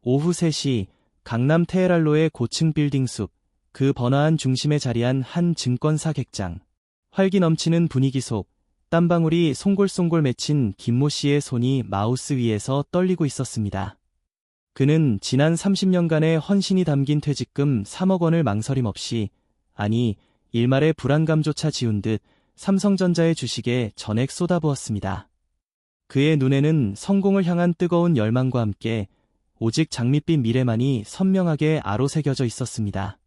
오후 3시 강남 테헤랄로의 고층 빌딩 숲, 그 번화한 중심에 자리한 한 증권사 객장. 활기 넘치는 분위기 속 땀방울이 송골송골 맺힌 김모 씨의 손이 마우스 위에서 떨리고 있었습니다. 그는 지난 30년간의 헌신이 담긴 퇴직금 3억 원을 망설임 없이, 아니 일말의 불안감조차 지운 듯 삼성전자의 주식에 전액 쏟아부었습니다. 그의 눈에는 성공을 향한 뜨거운 열망과 함께 오직 장밋빛 미래만이 선명하게 아로새겨져 있었습니다.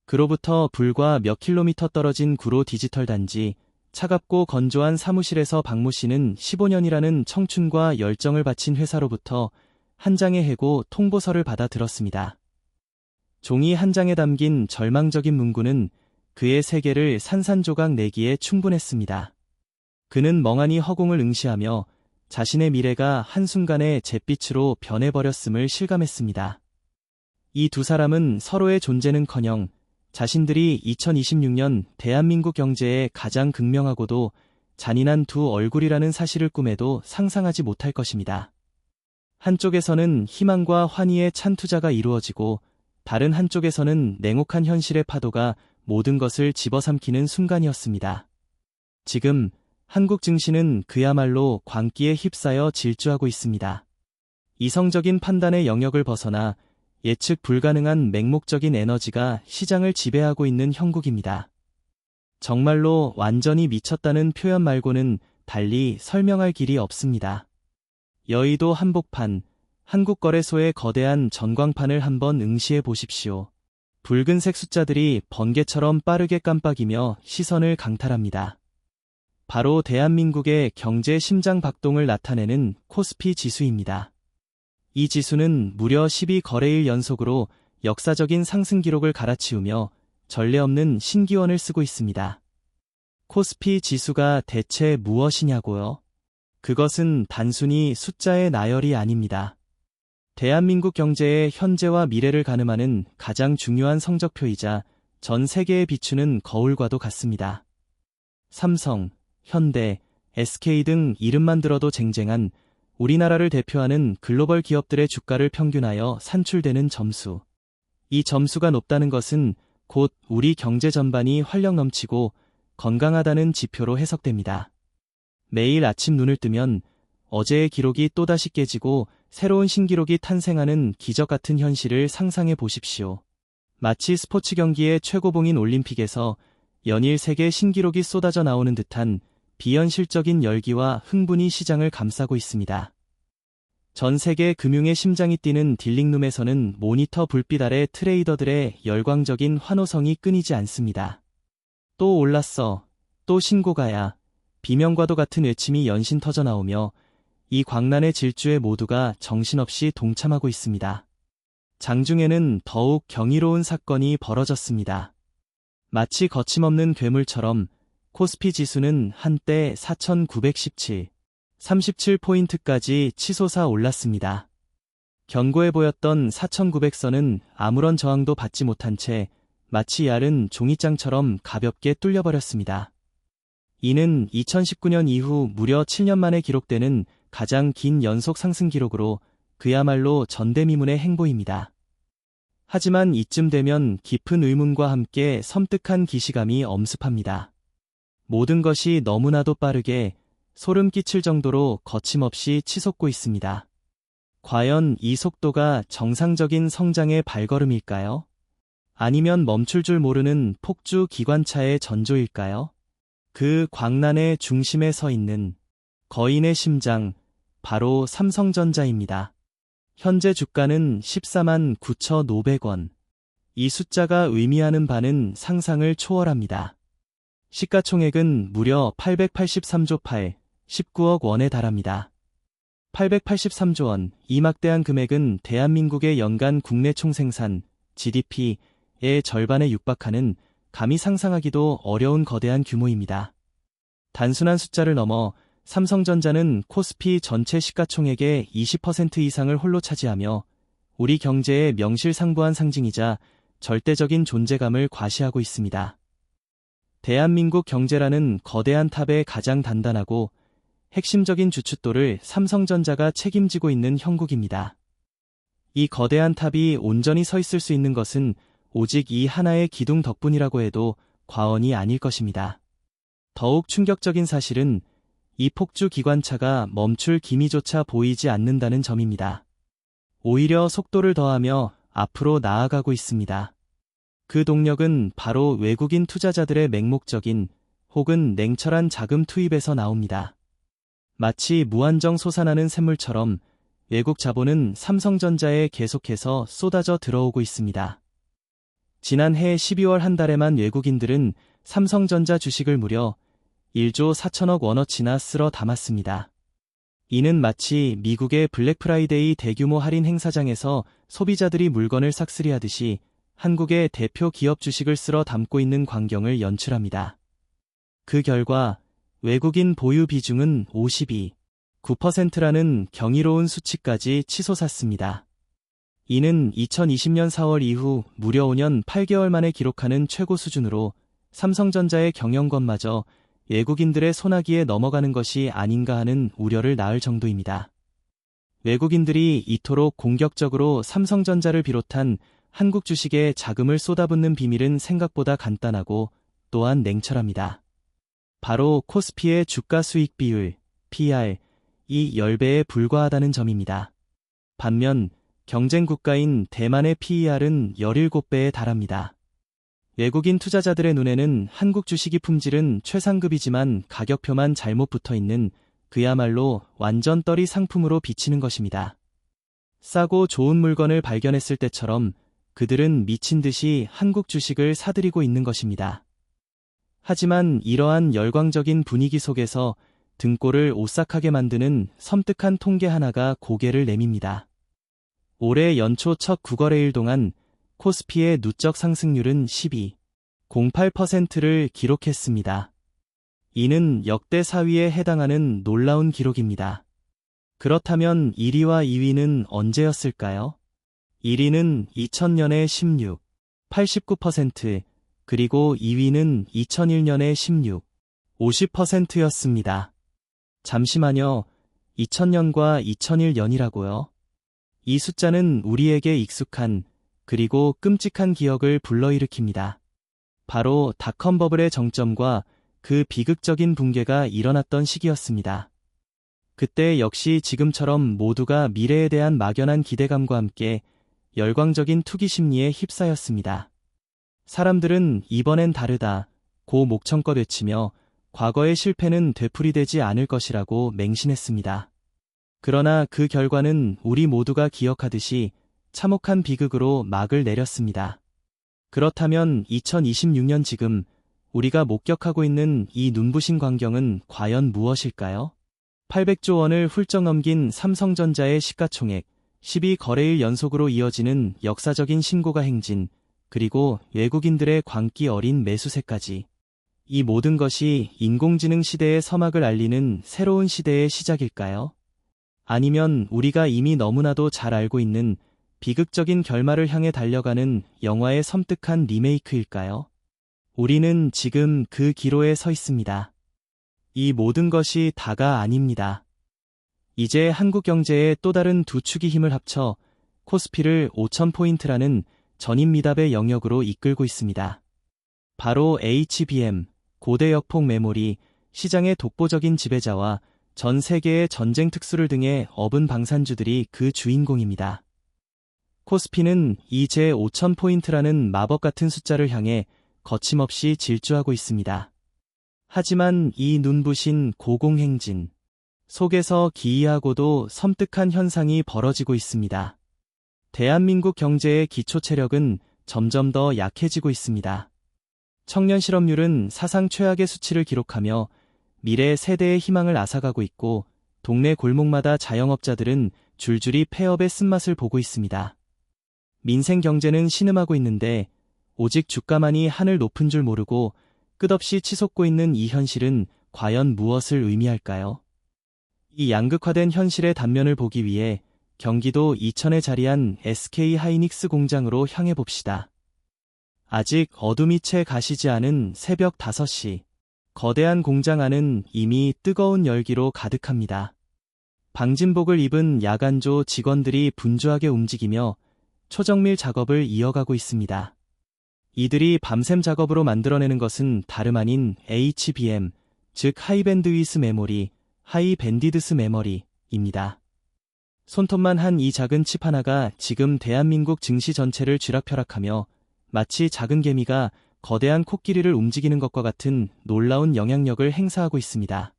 그로부터 불과 몇 킬로미터 떨어진 구로 디지털 단지, 차갑고 건조한 사무실에서 박모 씨는 15년이라는 청춘과 열정을 바친 회사로부터 한 장의 해고 통보서를 받아 들었습니다. 종이 한 장에 담긴 절망적인 문구는 그의 세계를 산산조각 내기에 충분했습니다. 그는 멍하니 허공을 응시하며 자신의 미래가 한순간에 잿빛으로 변해버렸음을 실감했습니다. 이 두 사람은 서로의 존재는커녕 자신들이 2026년 대한민국 경제의 가장 극명하고도 잔인한 두 얼굴이라는 사실을 꿈에도 상상하지 못할 것입니다. 한쪽에서는 희망과 환희의 찬 투자가 이루어지고 다른 한쪽에서는 냉혹한 현실의 파도가 모든 것을 집어삼키는 순간이었습니다. 지금 한국 증시는 그야말로 광기에 휩싸여 질주하고 있습니다. 이성적인 판단의 영역을 벗어나 예측 불가능한 맹목적인 에너지가 시장을 지배하고 있는 형국입니다. 정말로 완전히 미쳤다는 표현 말고는 달리 설명할 길이 없습니다. 여의도 한복판, 한국거래소의 거대한 전광판을 한번 응시해 보십시오. 붉은색 숫자들이 번개처럼 빠르게 깜빡이며 시선을 강탈합니다. 바로 대한민국의 경제 심장 박동을 나타내는 코스피 지수입니다. 이 지수는 무려 12거래일 연속으로 역사적인 상승 기록을 갈아치우며 전례 없는 신기원을 쓰고 있습니다. 코스피 지수가 대체 무엇이냐고요? 그것은 단순히 숫자의 나열이 아닙니다. 대한민국 경제의 현재와 미래를 가늠하는 가장 중요한 성적표이자 전 세계에 비추는 거울과도 같습니다. 삼성, 현대, SK 등 이름만 들어도 쟁쟁한 우리나라를 대표하는 글로벌 기업들의 주가를 평균하여 산출되는 점수. 이 점수가 높다는 것은 곧 우리 경제 전반이 활력 넘치고 건강하다는 지표로 해석됩니다. 매일 아침 눈을 뜨면 어제의 기록이 또다시 깨지고 새로운 신기록이 탄생하는 기적 같은 현실을 상상해 보십시오. 마치 스포츠 경기의 최고봉인 올림픽에서 연일 세계 신기록이 쏟아져 나오는 듯한 비현실적인 열기와 흥분이 시장을 감싸고 있습니다. 전 세계 금융의 심장이 뛰는 딜링룸에서는 모니터 불빛 아래 트레이더들의 열광적인 환호성이 끊이지 않습니다. 또 올랐어, 또 신고가야, 비명과도 같은 외침이 연신 터져 나오며 이 광란의 질주에 모두가 정신없이 동참하고 있습니다. 장중에는 더욱 경이로운 사건이 벌어졌습니다. 마치 거침없는 괴물처럼 코스피 지수는 한때 4,917, 37포인트까지 치솟아 올랐습니다. 견고해 보였던 4,900선은 아무런 저항도 받지 못한 채 마치 얇은 종이장처럼 가볍게 뚫려버렸습니다. 이는 2019년 이후 무려 7년 만에 기록되는 가장 긴 연속 상승 기록으로 그야말로 전대미문의 행보입니다. 하지만 이쯤 되면 깊은 의문과 함께 섬뜩한 기시감이 엄습합니다. 모든 것이 너무나도 빠르게 소름 끼칠 정도로 거침없이 치솟고 있습니다. 과연 이 속도가 정상적인 성장의 발걸음일까요? 아니면 멈출 줄 모르는 폭주 기관차의 전조일까요? 그 광란의 중심에 서 있는 거인의 심장, 바로 삼성전자입니다. 현재 주가는 14만 9,500원. 이 숫자가 의미하는 바는 상상을 초월합니다. 시가총액은 무려 883조 19억 원에 달합니다. 883조 원, 이 막대한 금액은 대한민국의 연간 국내 총생산, GDP의 절반에 육박하는 감히 상상하기도 어려운 거대한 규모입니다. 단순한 숫자를 넘어 삼성전자는 코스피 전체 시가총액의 20% 이상을 홀로 차지하며 우리 경제의 명실상부한 상징이자 절대적인 존재감을 과시하고 있습니다. 대한민국 경제라는 거대한 탑의 가장 단단하고 핵심적인 주춧돌을 삼성전자가 책임지고 있는 형국입니다. 이 거대한 탑이 온전히 서 있을 수 있는 것은 오직 이 하나의 기둥 덕분이라고 해도 과언이 아닐 것입니다. 더욱 충격적인 사실은 이 폭주 기관차가 멈출 기미조차 보이지 않는다는 점입니다. 오히려 속도를 더하며 앞으로 나아가고 있습니다. 그 동력은 바로 외국인 투자자들의 맹목적인 혹은 냉철한 자금 투입에서 나옵니다. 마치 무한정 솟아나는 샘물처럼 외국 자본은 삼성전자에 계속해서 쏟아져 들어오고 있습니다. 지난해 12월 한 달에만 외국인들은 삼성전자 주식을 무려 1조 4천억 원어치나 쓸어 담았습니다. 이는 마치 미국의 블랙프라이데이 대규모 할인 행사장에서 소비자들이 물건을 싹쓸이하듯이 한국의 대표 기업 주식을 쓸어 담고 있는 광경을 연출합니다. 그 결과 외국인 보유 비중은 52.9%라는 경이로운 수치까지 치솟았습니다. 이는 2020년 4월 이후 무려 5년 8개월 만에 기록하는 최고 수준으로 삼성전자의 경영권마저 외국인들의 손아귀에 넘어가는 것이 아닌가 하는 우려를 낳을 정도입니다. 외국인들이 이토록 공격적으로 삼성전자를 비롯한 한국 주식에 자금을 쏟아붓는 비밀은 생각보다 간단하고 또한 냉철합니다. 바로 코스피의 주가 수익 비율, PER, 이 10배에 불과하다는 점입니다. 반면 경쟁 국가인 대만의 PER은 17배에 달합니다. 외국인 투자자들의 눈에는 한국 주식이 품질은 최상급이지만 가격표만 잘못 붙어있는 그야말로 완전 떨이 상품으로 비치는 것입니다. 싸고 좋은 물건을 발견했을 때처럼 그들은 미친 듯이 한국 주식을 사들이고 있는 것입니다. 하지만 이러한 열광적인 분위기 속에서 등골을 오싹하게 만드는 섬뜩한 통계 하나가 고개를 내밉니다. 올해 연초 첫 9거래일 동안 코스피의 누적 상승률은 12.08%를 기록했습니다. 이는 역대 4위에 해당하는 놀라운 기록입니다. 그렇다면 1위와 2위는 언제였을까요? 1위는 2000년의 16.89%, 그리고 2위는 2001년의 16.50%였습니다. 잠시만요. 2000년과 2001년이라고요? 이 숫자는 우리에게 익숙한 그리고 끔찍한 기억을 불러일으킵니다. 바로 닷컴 버블의 정점과 그 비극적인 붕괴가 일어났던 시기였습니다. 그때 역시 지금처럼 모두가 미래에 대한 막연한 기대감과 함께 열광적인 투기 심리에 휩싸였습니다. 사람들은 이번엔 다르다, 고 목청껏 외치며 과거의 실패는 되풀이되지 않을 것이라고 맹신했습니다. 그러나 그 결과는 우리 모두가 기억하듯이 참혹한 비극으로 막을 내렸습니다. 그렇다면 2026년 지금 우리가 목격하고 있는 이 눈부신 광경은 과연 무엇일까요? 800조 원을 훌쩍 넘긴 삼성전자의 시가총액, 12거래일 연속으로 이어지는 역사적인 신고가 행진, 그리고 외국인들의 광기 어린 매수세까지. 이 모든 것이 인공지능 시대의 서막을 알리는 새로운 시대의 시작일까요? 아니면 우리가 이미 너무나도 잘 알고 있는 비극적인 결말을 향해 달려가는 영화의 섬뜩한 리메이크일까요? 우리는 지금 그 기로에 서 있습니다. 이 모든 것이 다가 아닙니다. 이제 한국 경제의 또 다른 두 축이 힘을 합쳐 코스피를 5,000포인트라는 전임미답의 영역으로 이끌고 있습니다. 바로 HBM, 고대 역폭 메모리, 시장의 독보적인 지배자와 전 세계의 전쟁 특수를 등에 업은 방산주들이 그 주인공입니다. 코스피는 이 제 5,000포인트라는 마법 같은 숫자를 향해 거침없이 질주하고 있습니다. 하지만 이 눈부신 고공행진 속에서 기이하고도 섬뜩한 현상이 벌어지고 있습니다. 대한민국 경제의 기초 체력은 점점 더 약해지고 있습니다. 청년 실업률은 사상 최악의 수치를 기록하며 미래 세대의 희망을 앗아가고 있고 동네 골목마다 자영업자들은 줄줄이 폐업의 쓴맛을 보고 있습니다. 민생 경제는 신음하고 있는데 오직 주가만이 하늘 높은 줄 모르고 끝없이 치솟고 있는 이 현실은 과연 무엇을 의미할까요? 이 양극화된 현실의 단면을 보기 위해 경기도 이천에 자리한 SK 하이닉스 공장으로 향해 봅시다. 아직 어둠이 채 가시지 않은 새벽 5시, 거대한 공장 안은 이미 뜨거운 열기로 가득합니다. 방진복을 입은 야간조 직원들이 분주하게 움직이며 초정밀 작업을 이어가고 있습니다. 이들이 밤샘 작업으로 만들어내는 것은 다름 아닌 HBM, 즉 하이밴드위스 메모리, 하이밴디드스 메모리입니다. 손톱만 한 이 작은 칩 하나가 지금 대한민국 증시 전체를 쥐락펴락하며 마치 작은 개미가 거대한 코끼리를 움직이는 것과 같은 놀라운 영향력을 행사하고 있습니다.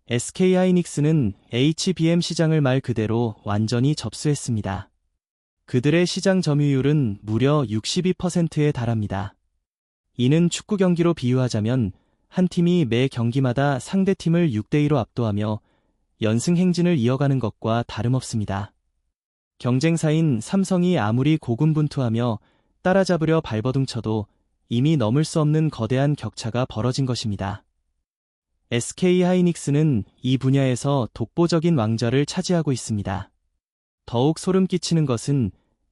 SK하이닉스는 HBM 시장을 말 그대로 완전히 접수했습니다. 그들의 시장 점유율은 무려 62%에 달합니다. 이는 축구 경기로 비유하자면 한 팀이 매 경기마다 상대 팀을 6대2로 압도하며 연승 행진을 이어가는 것과 다름없습니다. 경쟁사인 삼성이 아무리 고군분투하며 따라잡으려 발버둥쳐도 이미 넘을 수 없는 거대한 격차가 벌어진 것입니다. SK하이닉스는 이 분야에서 독보적인 왕좌를 차지하고 있습니다. 더욱 소름 끼치는 것은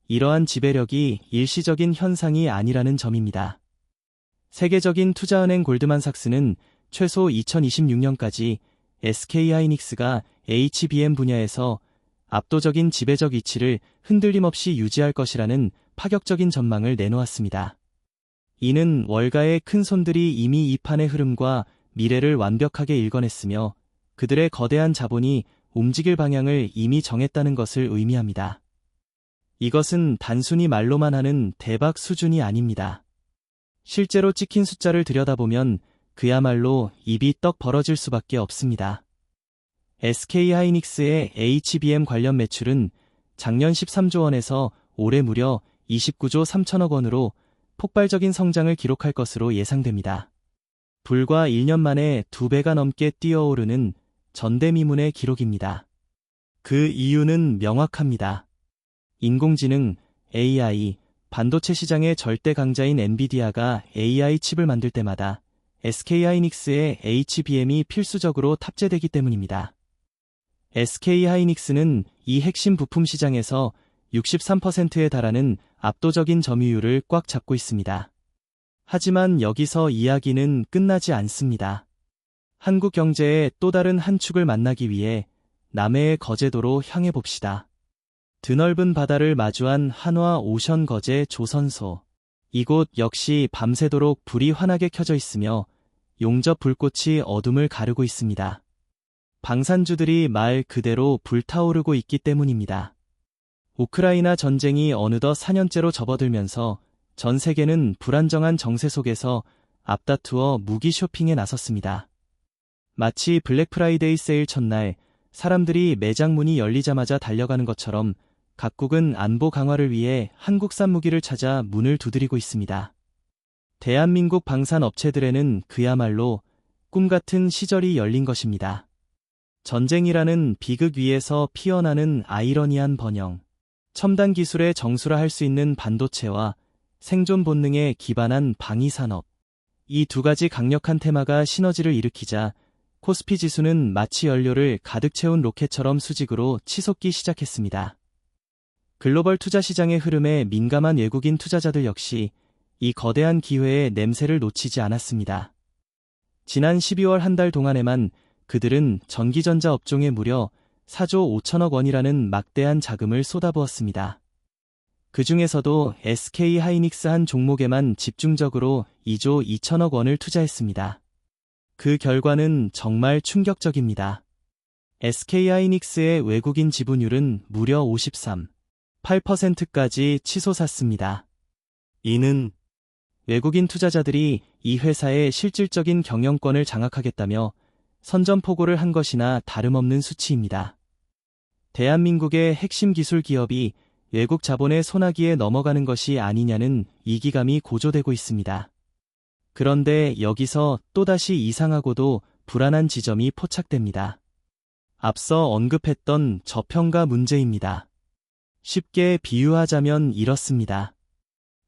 이러한 지배력이 일시적인 현상이 아니라는 점입니다. 세계적인 투자은행 골드만삭스는 최소 2026년까지 SK하이닉스가 HBM 분야에서 압도적인 지배적 위치를 흔들림 없이 유지할 것이라는 파격적인 전망을 내놓았습니다. 이는 월가의 큰 손들이 이미 이 판의 흐름과 미래를 완벽하게 읽어냈으며 그들의 거대한 자본이 움직일 방향을 이미 정했다는 것을 의미합니다. 이것은 단순히 말로만 하는 대박 수준이 아닙니다. 실제로 찍힌 숫자를 들여다보면 그야말로 입이 떡 벌어질 수밖에 없습니다. SK하이닉스의 HBM 관련 매출은 작년 13조 원에서 올해 무려 29조 3천억 원으로 폭발적인 성장을 기록할 것으로 예상됩니다. 불과 1년 만에 2배가 넘게 뛰어오르는 전대미문의 기록입니다. 그 이유는 명확합니다. 인공지능, AI, 반도체 시장의 절대 강자인 엔비디아가 AI 칩을 만들 때마다 SK하이닉스의 HBM이 필수적으로 탑재되기 때문입니다. SK하이닉스는 이 핵심 부품 시장에서 63%에 달하는 압도적인 점유율을 꽉 잡고 있습니다. 하지만 여기서 이야기는 끝나지 않습니다. 한국 경제의 또 다른 한 축을 만나기 위해 남해의 거제도로 향해 봅시다. 드넓은 바다를 마주한 한화 오션 거제 조선소. 이곳 역시 밤새도록 불이 환하게 켜져 있으며 용접 불꽃이 어둠을 가르고 있습니다. 방산주들이 말 그대로 불타오르고 있기 때문입니다. 우크라이나 전쟁이 어느덧 4년째로 접어들면서 전 세계는 불안정한 정세 속에서 앞다투어 무기 쇼핑에 나섰습니다. 마치 블랙 프라이데이 세일 첫날 사람들이 매장 문이 열리자마자 달려가는 것처럼 각국은 안보 강화를 위해 한국산 무기를 찾아 문을 두드리고 있습니다. 대한민국 방산 업체들에는 그야말로 꿈같은 시절이 열린 것입니다. 전쟁이라는 비극 위에서 피어나는 아이러니한 번영. 첨단 기술의 정수라 할 수 있는 반도체와 생존 본능에 기반한 방위산업. 이 두 가지 강력한 테마가 시너지를 일으키자 코스피 지수는 마치 연료를 가득 채운 로켓처럼 수직으로 치솟기 시작했습니다. 글로벌 투자 시장의 흐름에 민감한 외국인 투자자들 역시 이 거대한 기회의 냄새를 놓치지 않았습니다. 지난 12월 한 달 동안에만 그들은 전기전자 업종에 무려 4조 5천억 원이라는 막대한 자금을 쏟아부었습니다. 그 중에서도 SK하이닉스 한 종목에만 집중적으로 2조 2천억 원을 투자했습니다. 그 결과는 정말 충격적입니다. SK하이닉스의 외국인 지분율은 무려 53.8%까지 치솟았습니다. 이는 외국인 투자자들이 이 회사의 실질적인 경영권을 장악하겠다며 선전포고를 한 것이나 다름없는 수치입니다. 대한민국의 핵심 기술 기업이 외국 자본의 손아귀에 넘어가는 것이 아니냐는 이기감이 고조되고 있습니다. 그런데 여기서 또다시 이상하고도 불안한 지점이 포착됩니다. 앞서 언급했던 저평가 문제입니다. 쉽게 비유하자면 이렇습니다.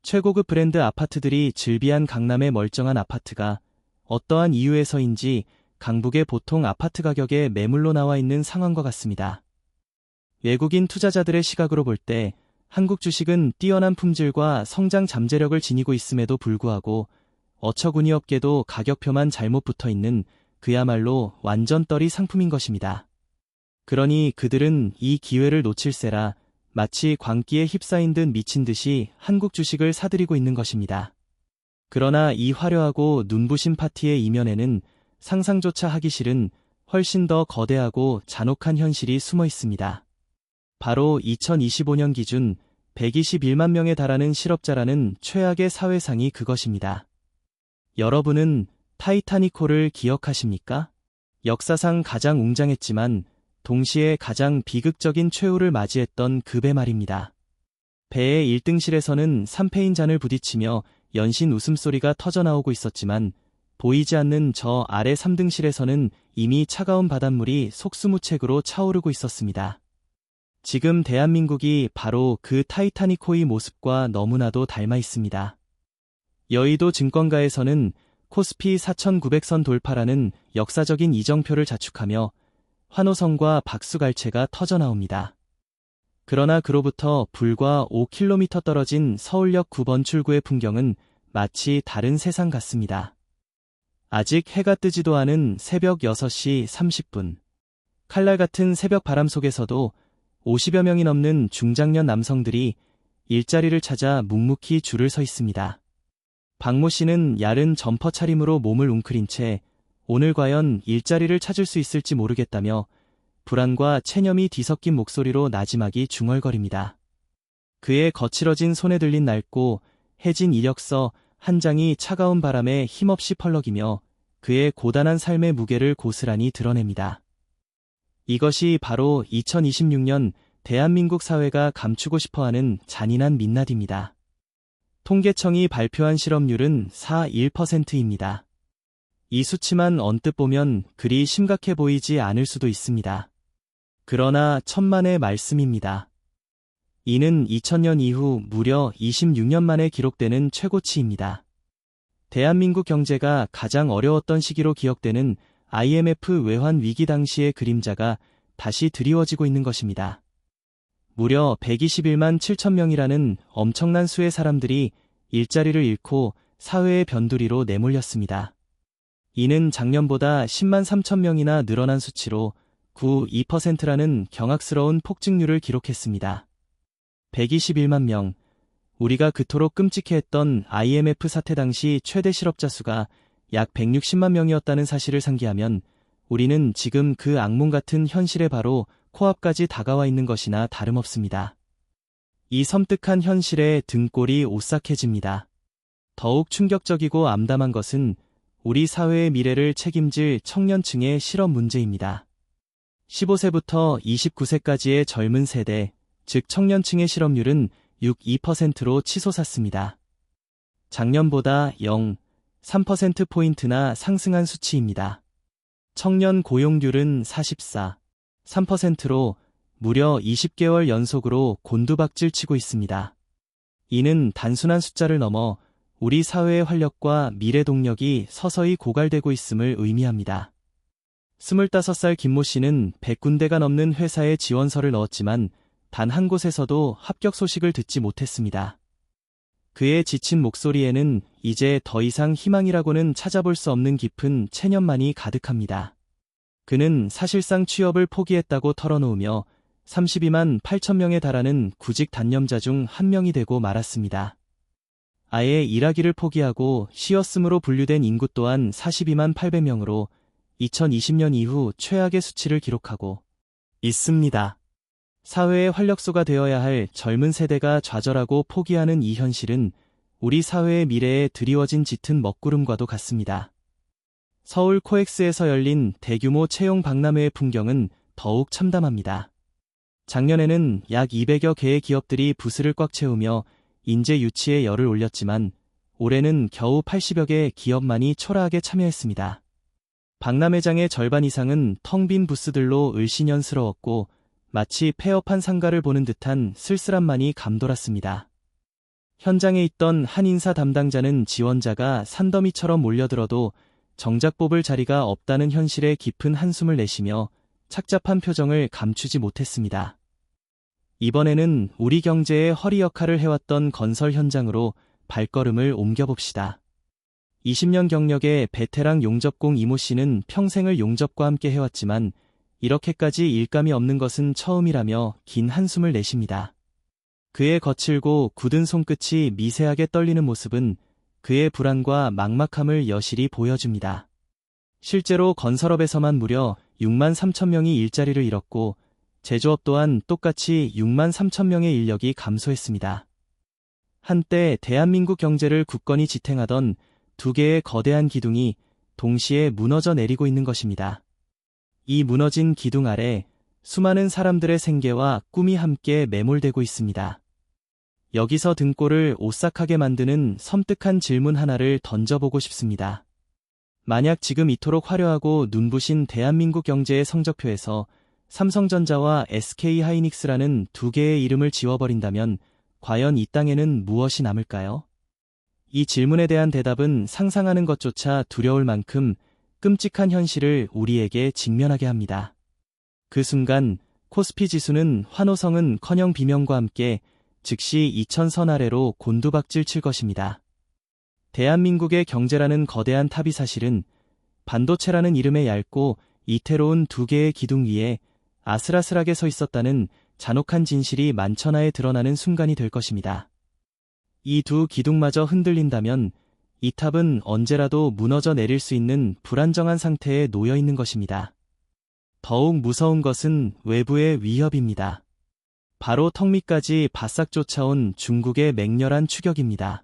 최고급 브랜드 아파트들이 즐비한 강남의 멀쩡한 아파트가 어떠한 이유에서인지 강북의 보통 아파트 가격에 매물로 나와 있는 상황과 같습니다. 외국인 투자자들의 시각으로 볼 때 한국 주식은 뛰어난 품질과 성장 잠재력을 지니고 있음에도 불구하고 어처구니없게도 가격표만 잘못 붙어 있는 그야말로 완전 떨이 상품인 것입니다. 그러니 그들은 이 기회를 놓칠세라 마치 광기에 휩싸인 듯 미친 듯이 한국 주식을 사들이고 있는 것입니다. 그러나 이 화려하고 눈부신 파티의 이면에는 상상조차 하기 싫은 훨씬 더 거대하고 잔혹한 현실이 숨어 있습니다. 바로 2025년 기준 121만 명에 달하는 실업자라는 최악의 사회상이 그것입니다. 여러분은 타이타닉호를 기억하십니까? 역사상 가장 웅장했지만 동시에 가장 비극적인 최후를 맞이했던 그 배 말입니다. 배의 1등실에서는 삼페인 잔을 부딪히며 연신 웃음소리가 터져나오고 있었지만 보이지 않는 저 아래 3등실에서는 이미 차가운 바닷물이 속수무책으로 차오르고 있었습니다. 지금 대한민국이 바로 그 타이타닉호의 모습과 너무나도 닮아 있습니다. 여의도 증권가에서는 코스피 4,900선 돌파라는 역사적인 이정표를 자축하며 환호성과 박수갈채가 터져나옵니다. 그러나 그로부터 불과 5km 떨어진 서울역 9번 출구의 풍경은 마치 다른 세상 같습니다. 아직 해가 뜨지도 않은 새벽 6시 30분. 칼날 같은 새벽 바람 속에서도 50여 명이 넘는 중장년 남성들이 일자리를 찾아 묵묵히 줄을 서 있습니다. 박모 씨는 야른 점퍼 차림으로 몸을 웅크린 채 오늘 과연 일자리를 찾을 수 있을지 모르겠다며 불안과 체념이 뒤섞인 목소리로 나지막이 중얼거립니다. 그의 거칠어진 손에 들린 낡고 해진 이력서 한 장이 차가운 바람에 힘없이 펄럭이며 그의 고단한 삶의 무게를 고스란히 드러냅니다. 이것이 바로 2026년 대한민국 사회가 감추고 싶어하는 잔인한 민낯입니다. 통계청이 발표한 실업률은 4.1%입니다. 이 수치만 언뜻 보면 그리 심각해 보이지 않을 수도 있습니다. 그러나 천만의 말씀입니다. 이는 2000년 이후 무려 26년 만에 기록되는 최고치입니다. 대한민국 경제가 가장 어려웠던 시기로 기억되는 IMF 외환 위기 당시의 그림자가 다시 드리워지고 있는 것입니다. 무려 121만 7천 명이라는 엄청난 수의 사람들이 일자리를 잃고 사회의 변두리로 내몰렸습니다. 이는 작년보다 10만 3천 명이나 늘어난 수치로 9.2%라는 경악스러운 폭증률을 기록했습니다. 121만 명, 우리가 그토록 끔찍해했던 IMF 사태 당시 최대 실업자 수가 약 160만 명이었다는 사실을 상기하면 우리는 지금 그 악몽 같은 현실에 바로 코앞까지 다가와 있는 것이나 다름없습니다. 이 섬뜩한 현실에 등골이 오싹해집니다. 더욱 충격적이고 암담한 것은 우리 사회의 미래를 책임질 청년층의 실업 문제입니다. 15세부터 29세까지의 젊은 세대, 즉 청년층의 실업률은 6.2%로 치솟았습니다. 작년보다 0.3%포인트나 상승한 수치입니다. 청년 고용률은 44.3%로 무려 20개월 연속으로 곤두박질 치고 있습니다. 이는 단순한 숫자를 넘어 우리 사회의 활력과 미래 동력이 서서히 고갈되고 있음을 의미합니다. 25살 김모 씨는 100군데가 넘는 회사에 지원서를 넣었지만 단 한 곳에서도 합격 소식을 듣지 못했습니다. 그의 지친 목소리에는 이제 더 이상 희망이라고는 찾아볼 수 없는 깊은 체념만이 가득합니다. 그는 사실상 취업을 포기했다고 털어놓으며 32만 8천 명에 달하는 구직 단념자 중 한 명이 되고 말았습니다. 아예 일하기를 포기하고 쉬었음으로 분류된 인구 또한 42만 800명으로 2020년 이후 최악의 수치를 기록하고 있습니다. 사회의 활력소가 되어야 할 젊은 세대가 좌절하고 포기하는 이 현실은 우리 사회의 미래에 드리워진 짙은 먹구름과도 같습니다. 서울 코엑스에서 열린 대규모 채용 박람회의 풍경은 더욱 참담합니다. 작년에는 약 200여 개의 기업들이 부스를 꽉 채우며 인재 유치에 열을 올렸지만 올해는 겨우 80여 개의 기업만이 초라하게 참여했습니다. 박람회장의 절반 이상은 텅 빈 부스들로 을씨년스러웠고 마치 폐업한 상가를 보는 듯한 쓸쓸함만이 감돌았습니다. 현장에 있던 한 인사 담당자는 지원자가 산더미처럼 몰려들어도 정작 뽑을 자리가 없다는 현실에 깊은 한숨을 내쉬며 착잡한 표정을 감추지 못했습니다. 이번에는 우리 경제의 허리 역할을 해왔던 건설 현장으로 발걸음을 옮겨봅시다. 20년 경력의 베테랑 용접공 이모 씨는 평생을 용접과 함께 해왔지만 이렇게까지 일감이 없는 것은 처음이라며 긴 한숨을 내쉽니다. 그의 거칠고 굳은 손끝이 미세하게 떨리는 모습은 그의 불안과 막막함을 여실히 보여줍니다. 실제로 건설업에서만 무려 6만 3천 명이 일자리를 잃었고 제조업 또한 똑같이 6만 3천 명의 인력이 감소했습니다. 한때 대한민국 경제를 굳건히 지탱하던 두 개의 거대한 기둥이 동시에 무너져 내리고 있는 것입니다. 이 무너진 기둥 아래 수많은 사람들의 생계와 꿈이 함께 매몰되고 있습니다. 여기서 등골을 오싹하게 만드는 섬뜩한 질문 하나를 던져보고 싶습니다. 만약 지금 이토록 화려하고 눈부신 대한민국 경제의 성적표에서 삼성전자와 SK하이닉스라는 두 개의 이름을 지워버린다면 과연 이 땅에는 무엇이 남을까요? 이 질문에 대한 대답은 상상하는 것조차 두려울 만큼 끔찍한 현실을 우리에게 직면하게 합니다. 그 순간 코스피 지수는 환호성은커녕 비명과 함께 즉시 2000선 아래로 곤두박질 칠 것입니다. 대한민국의 경제라는 거대한 탑이 사실은 반도체라는 이름의 얇고 이태로운 두 개의 기둥 위에 아슬아슬하게 서 있었다는 잔혹한 진실이 만천하에 드러나는 순간이 될 것입니다. 이 두 기둥마저 흔들린다면 이 탑은 언제라도 무너져 내릴 수 있는 불안정한 상태에 놓여 있는 것입니다. 더욱 무서운 것은 외부의 위협입니다. 바로 턱 밑까지 바싹 쫓아온 중국의 맹렬한 추격입니다.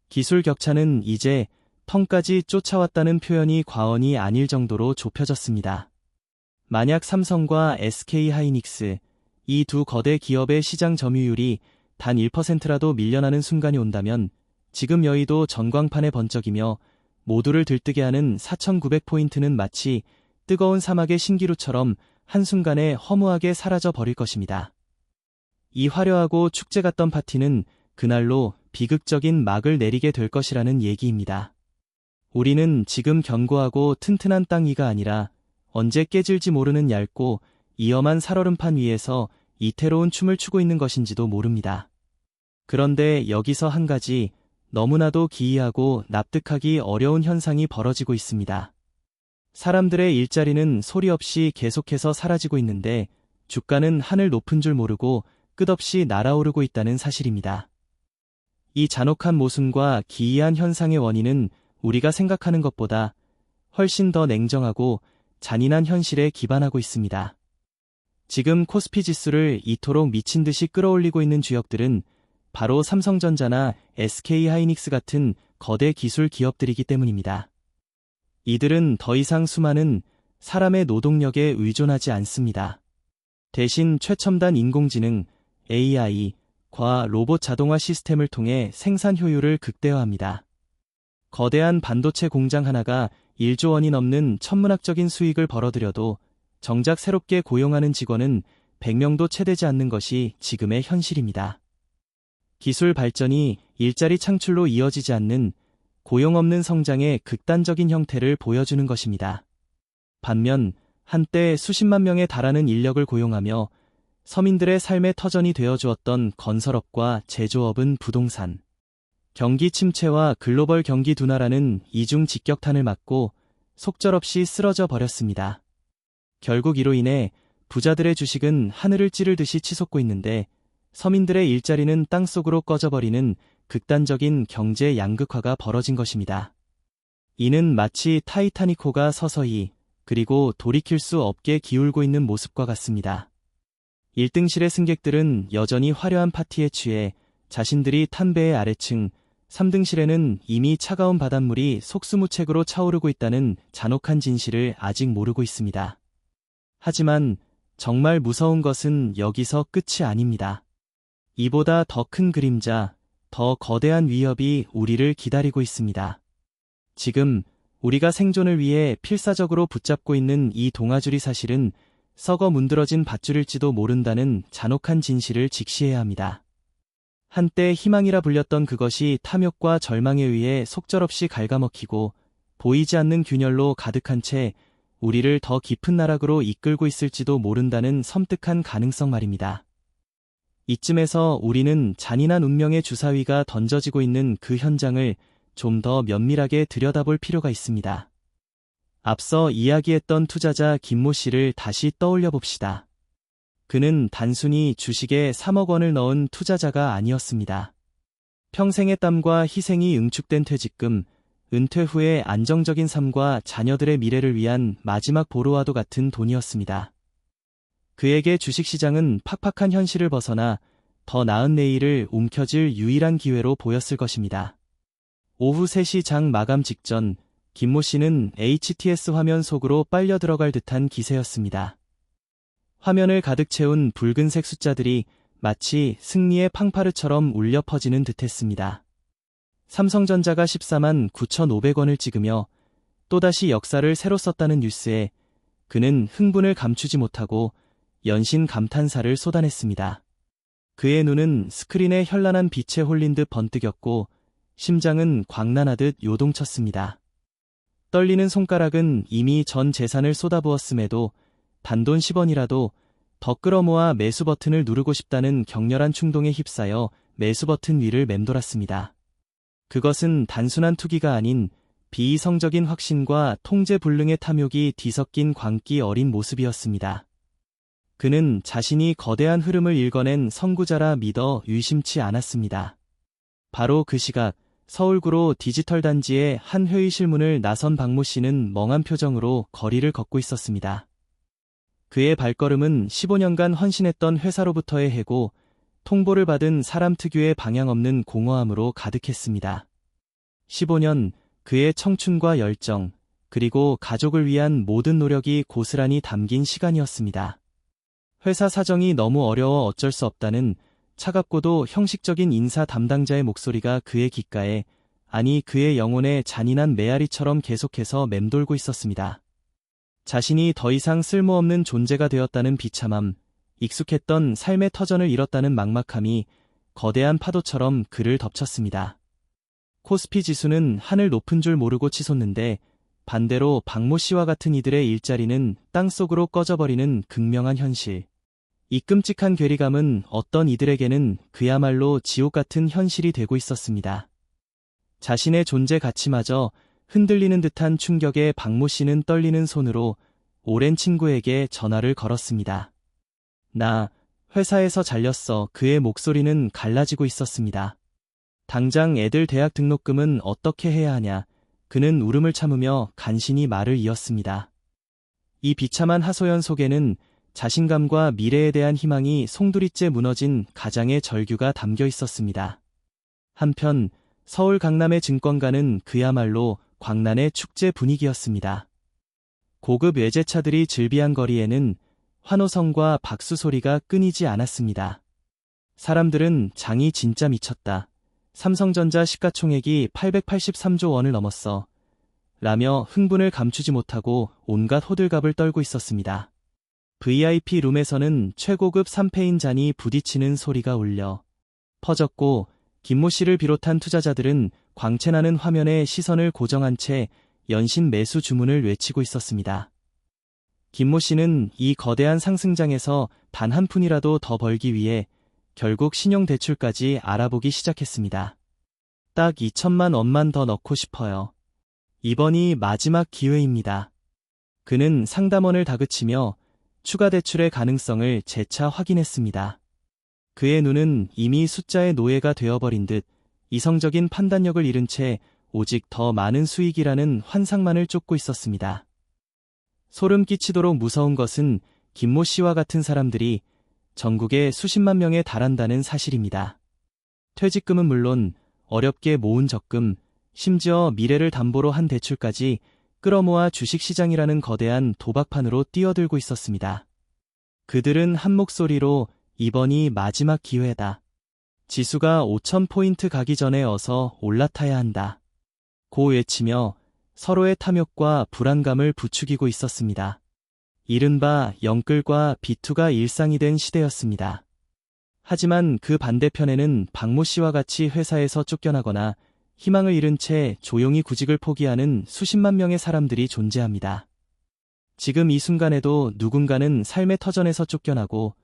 기술 격차는 이제 턱까지 쫓아왔다는 표현이 과언이 아닐 정도로 좁혀졌습니다. 만약 삼성과 SK하이닉스, 이 두 거대 기업의 시장 점유율이 단 1%라도 밀려나는 순간이 온다면 지금 여의도 전광판에 번쩍이며 모두를 들뜨게 하는 4,900포인트는 마치 뜨거운 사막의 신기루처럼 한순간에 허무하게 사라져 버릴 것입니다. 이 화려하고 축제 같던 파티는 그날로 비극적인 막을 내리게 될 것이라는 얘기입니다. 우리는 지금 견고하고 튼튼한 땅 위가 아니라 언제 깨질지 모르는 얇고 위험한 살얼음판 위에서 이태로운 춤을 추고 있는 것인지도 모릅니다. 그런데 여기서 한 가지 너무나도 기이하고 납득하기 어려운 현상이 벌어지고 있습니다. 사람들의 일자리는 소리 없이 계속해서 사라지고 있는데 주가는 하늘 높은 줄 모르고 끝없이 날아오르고 있다는 사실입니다. 이 잔혹한 모순과 기이한 현상의 원인은 우리가 생각하는 것보다 훨씬 더 냉정하고 잔인한 현실에 기반하고 있습니다. 지금 코스피 지수를 이토록 미친 듯이 끌어올리고 있는 주역들은 바로 삼성전자나 SK하이닉스 같은 거대 기술 기업들이기 때문입니다. 이들은 더 이상 수많은 사람의 노동력에 의존하지 않습니다. 대신 최첨단 인공지능, AI과 로봇 자동화 시스템을 통해 생산 효율을 극대화합니다. 거대한 반도체 공장 하나가 1조 원이 넘는 천문학적인 수익을 벌어들여도 정작 새롭게 고용하는 직원은 100명도 채 되지 않는 것이 지금의 현실입니다. 기술 발전이 일자리 창출로 이어지지 않는 고용 없는 성장의 극단적인 형태를 보여주는 것입니다. 반면 한때 수십만 명에 달하는 인력을 고용하며 서민들의 삶의 터전이 되어주었던 건설업과 제조업은 부동산, 경기 침체와 글로벌 경기 둔화라는 이중 직격탄을 맞고 속절없이 쓰러져 버렸습니다. 결국 이로 인해 부자들의 주식은 하늘을 찌르듯이 치솟고 있는데 서민들의 일자리는 땅속으로 꺼져버리는 극단적인 경제 양극화가 벌어진 것입니다. 이는 마치 타이타닉호가 서서히 그리고 돌이킬 수 없게 기울고 있는 모습과 같습니다. 1등실의 승객들은 여전히 화려한 파티에 취해 자신들이 탄 배의 아래층 3등실에는 이미 차가운 바닷물이 속수무책으로 차오르고 있다는 잔혹한 진실을 아직 모르고 있습니다. 하지만 정말 무서운 것은 여기서 끝이 아닙니다. 이보다 더 큰 그림자, 더 거대한 위협이 우리를 기다리고 있습니다. 지금 우리가 생존을 위해 필사적으로 붙잡고 있는 이 동아줄이 사실은 썩어 문드러진 밧줄일지도 모른다는 잔혹한 진실을 직시해야 합니다. 한때 희망이라 불렸던 그것이 탐욕과 절망에 의해 속절없이 갉아먹히고 보이지 않는 균열로 가득한 채 우리를 더 깊은 나락으로 이끌고 있을지도 모른다는 섬뜩한 가능성 말입니다. 이쯤에서 우리는 잔인한 운명의 주사위가 던져지고 있는 그 현장을 좀 더 면밀하게 들여다볼 필요가 있습니다. 앞서 이야기했던 투자자 김모 씨를 다시 떠올려 봅시다. 그는 단순히 주식에 3억 원을 넣은 투자자가 아니었습니다. 평생의 땀과 희생이 응축된 퇴직금, 은퇴 후의 안정적인 삶과 자녀들의 미래를 위한 마지막 보루와도 같은 돈이었습니다. 그에게 주식시장은 팍팍한 현실을 벗어나 더 나은 내일을 움켜쥘 유일한 기회로 보였을 것입니다. 오후 3시 장 마감 직전 김모 씨는 HTS 화면 속으로 빨려 들어갈 듯한 기세였습니다. 화면을 가득 채운 붉은색 숫자들이 마치 승리의 팡파르처럼 울려 퍼지는 듯했습니다. 삼성전자가 14만 9,500원을 찍으며 또다시 역사를 새로 썼다는 뉴스에 그는 흥분을 감추지 못하고 연신 감탄사를 쏟아냈습니다. 그의 눈은 스크린의 현란한 빛에 홀린 듯 번뜩였고 심장은 광난하듯 요동쳤습니다. 떨리는 손가락은 이미 전 재산을 쏟아부었음에도 단돈 10원이라도 더 끌어모아 매수 버튼을 누르고 싶다는 격렬한 충동에 휩싸여 매수 버튼 위를 맴돌았습니다. 그것은 단순한 투기가 아닌 비이성적인 확신과 통제불능의 탐욕이 뒤섞인 광기 어린 모습이었습니다. 그는 자신이 거대한 흐름을 읽어낸 선구자라 믿어 의심치 않았습니다. 바로 그 시각 서울구로 디지털 단지의 한 회의실 문을 나선 박모 씨는 멍한 표정으로 거리를 걷고 있었습니다. 그의 발걸음은 15년간 헌신했던 회사로부터의 해고, 통보를 받은 사람 특유의 방향 없는 공허함으로 가득했습니다. 15년, 그의 청춘과 열정, 그리고 가족을 위한 모든 노력이 고스란히 담긴 시간이었습니다. 회사 사정이 너무 어려워 어쩔 수 없다는 차갑고도 형식적인 인사 담당자의 목소리가 그의 귓가에, 아니 그의 영혼에 잔인한 메아리처럼 계속해서 맴돌고 있었습니다. 자신이 더 이상 쓸모없는 존재가 되었다는 비참함, 익숙했던 삶의 터전을 잃었다는 막막함이 거대한 파도처럼 그를 덮쳤습니다. 코스피 지수는 하늘 높은 줄 모르고 치솟는데 반대로 박모 씨와 같은 이들의 일자리는 땅속으로 꺼져버리는 극명한 현실. 이 끔찍한 괴리감은 어떤 이들에게는 그야말로 지옥 같은 현실이 되고 있었습니다. 자신의 존재 가치마저 흔들리는 듯한 충격에 박모 씨는 떨리는 손으로 오랜 친구에게 전화를 걸었습니다. 나 회사에서 잘렸어. 그의 목소리는 갈라지고 있었습니다. 당장 애들 대학 등록금은 어떻게 해야 하냐. 그는 울음을 참으며 간신히 말을 이었습니다. 이 비참한 하소연 속에는 자신감과 미래에 대한 희망이 송두리째 무너진 가장의 절규가 담겨 있었습니다. 한편 서울 강남의 증권가는 그야말로 광란의 축제 분위기였습니다. 고급 외제차들이 즐비한 거리에는 환호성과 박수 소리가 끊이지 않았습니다. 사람들은 장이 진짜 미쳤다. 삼성전자 시가총액이 883조 원을 넘었어. 라며 흥분을 감추지 못하고 온갖 호들갑을 떨고 있었습니다. VIP 룸에서는 최고급 샴페인 잔이 부딪히는 소리가 울려 퍼졌고 김모 씨를 비롯한 투자자들은 광채나는 화면에 시선을 고정한 채 연신 매수 주문을 외치고 있었습니다. 김모 씨는 이 거대한 상승장에서 단 한 푼이라도 더 벌기 위해 결국 신용대출까지 알아보기 시작했습니다. 딱 2천만 원만 더 넣고 싶어요. 이번이 마지막 기회입니다. 그는 상담원을 다그치며 추가 대출의 가능성을 재차 확인했습니다. 그의 눈은 이미 숫자의 노예가 되어버린 듯 이성적인 판단력을 잃은 채 오직 더 많은 수익이라는 환상만을 쫓고 있었습니다. 소름 끼치도록 무서운 것은 김모 씨와 같은 사람들이 전국에 수십만 명에 달한다는 사실입니다. 퇴직금은 물론 어렵게 모은 적금, 심지어 미래를 담보로 한 대출까지 끌어모아 주식시장이라는 거대한 도박판으로 뛰어들고 있었습니다. 그들은 한 목소리로 이번이 마지막 기회다. 지수가 5,000포인트 가기 전에 어서 올라타야 한다. 고 외치며 서로의 탐욕과 불안감을 부추기고 있었습니다. 이른바 영끌과 비투가 일상이 된 시대였습니다. 하지만 그 반대편에는 박모 씨와 같이 회사에서 쫓겨나거나 희망을 잃은 채 조용히 구직을 포기하는 수십만 명의 사람들이 존재합니다. 지금 이 순간에도 누군가는 삶의 터전에서 쫓겨나고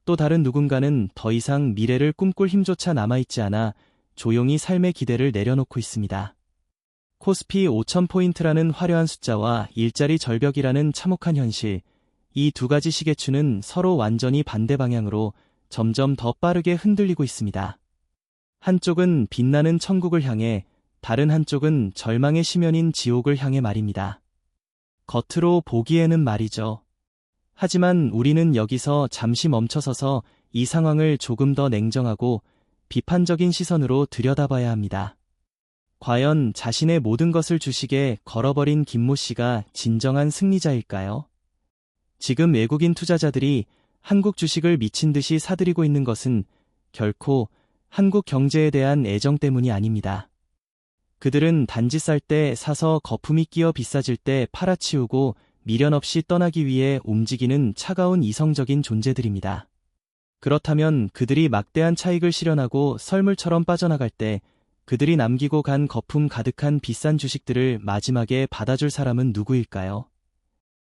또 다른 누군가는 더 이상 미래를 꿈꿀 힘조차 남아있지 않아 조용히 삶의 기대를 내려놓고 있습니다. 코스피 5000포인트라는 화려한 숫자와 일자리 절벽이라는 참혹한 현실, 이 두 가지 시계추는 서로 완전히 반대 방향으로 점점 더 빠르게 흔들리고 있습니다. 한쪽은 빛나는 천국을 향해, 다른 한쪽은 절망의 심연인 지옥을 향해 말입니다. 겉으로 보기에는 말이죠. 하지만 우리는 여기서 잠시 멈춰서서 이 상황을 조금 더 냉정하고 비판적인 시선으로 들여다봐야 합니다. 과연 자신의 모든 것을 주식에 걸어버린 김모 씨가 진정한 승리자일까요? 지금 외국인 투자자들이 한국 주식을 미친 듯이 사들이고 있는 것은 결코 한국 경제에 대한 애정 때문이 아닙니다. 그들은 단지 쌀 때 사서 거품이 끼어 비싸질 때 팔아치우고 미련 없이 떠나기 위해 움직이는 차가운 이성적인 존재들입니다. 그렇다면 그들이 막대한 차익을 실현하고 썰물처럼 빠져나갈 때 그들이 남기고 간 거품 가득한 비싼 주식들을 마지막에 받아줄 사람은 누구일까요?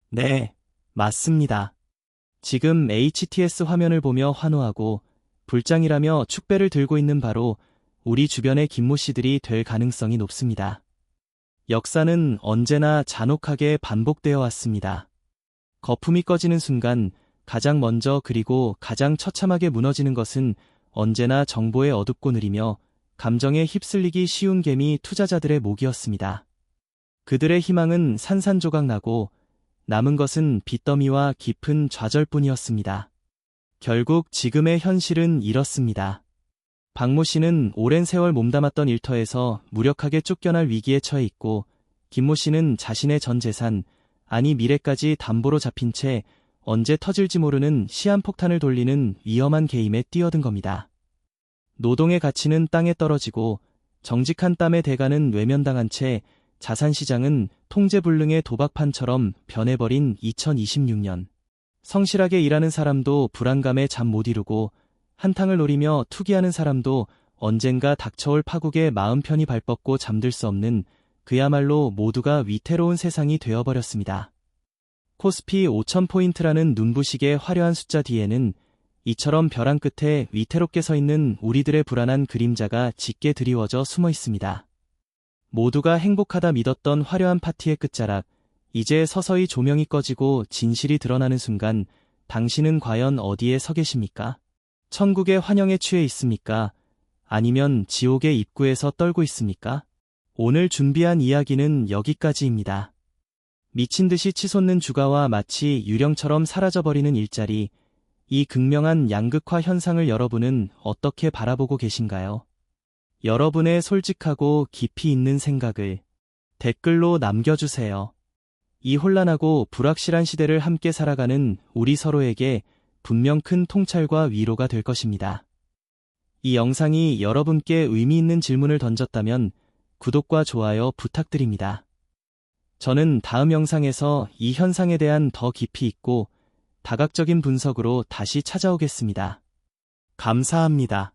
네, 맞습니다. 지금 HTS 화면을 보며 환호하고 불장이라며 축배를 들고 있는 바로 우리 주변의 김모 씨들이 될 가능성이 높습니다. 역사는 언제나 잔혹하게 반복되어 왔습니다. 거품이 꺼지는 순간 가장 먼저 그리고 가장 처참하게 무너지는 것은 언제나 정보에 어둡고 느리며 감정에 휩쓸리기 쉬운 개미 투자자들의 목이었습니다. 그들의 희망은 산산조각 나고 남은 것은 빚더미와 깊은 좌절뿐이었습니다. 결국 지금의 현실은 이렇습니다. 박모 씨는 오랜 세월 몸담았던 일터에서 무력하게 쫓겨날 위기에 처해 있고 김모 씨는 자신의 전 재산, 아니 미래까지 담보로 잡힌 채 언제 터질지 모르는 시한폭탄을 돌리는 위험한 게임에 뛰어든 겁니다. 노동의 가치는 땅에 떨어지고 정직한 땀의 대가는 외면당한 채 자산시장은 통제불능의 도박판처럼 변해버린 2026년. 성실하게 일하는 사람도 불안감에 잠 못 이루고 한탕을 노리며 투기하는 사람도 언젠가 닥쳐올 파국에 마음 편히 발뻗고 잠들 수 없는 그야말로 모두가 위태로운 세상이 되어버렸습니다. 코스피 5000포인트라는 눈부시게 화려한 숫자 뒤에는 이처럼 벼랑 끝에 위태롭게 서 있는 우리들의 불안한 그림자가 짙게 드리워져 숨어 있습니다. 모두가 행복하다 믿었던 화려한 파티의 끝자락, 이제 서서히 조명이 꺼지고 진실이 드러나는 순간 당신은 과연 어디에 서 계십니까? 천국의 환영에 취해 있습니까? 아니면 지옥의 입구에서 떨고 있습니까? 오늘 준비한 이야기는 여기까지입니다. 미친 듯이 치솟는 주가와 마치 유령처럼 사라져버리는 일자리, 이 극명한 양극화 현상을 여러분은 어떻게 바라보고 계신가요? 여러분의 솔직하고 깊이 있는 생각을 댓글로 남겨주세요. 이 혼란하고 불확실한 시대를 함께 살아가는 우리 서로에게 분명 큰 통찰과 위로가 될 것입니다. 이 영상이 여러분께 의미 있는 질문을 던졌다면 구독과 좋아요 부탁드립니다. 저는 다음 영상에서 이 현상에 대한 더 깊이 있고 다각적인 분석으로 다시 찾아오겠습니다. 감사합니다.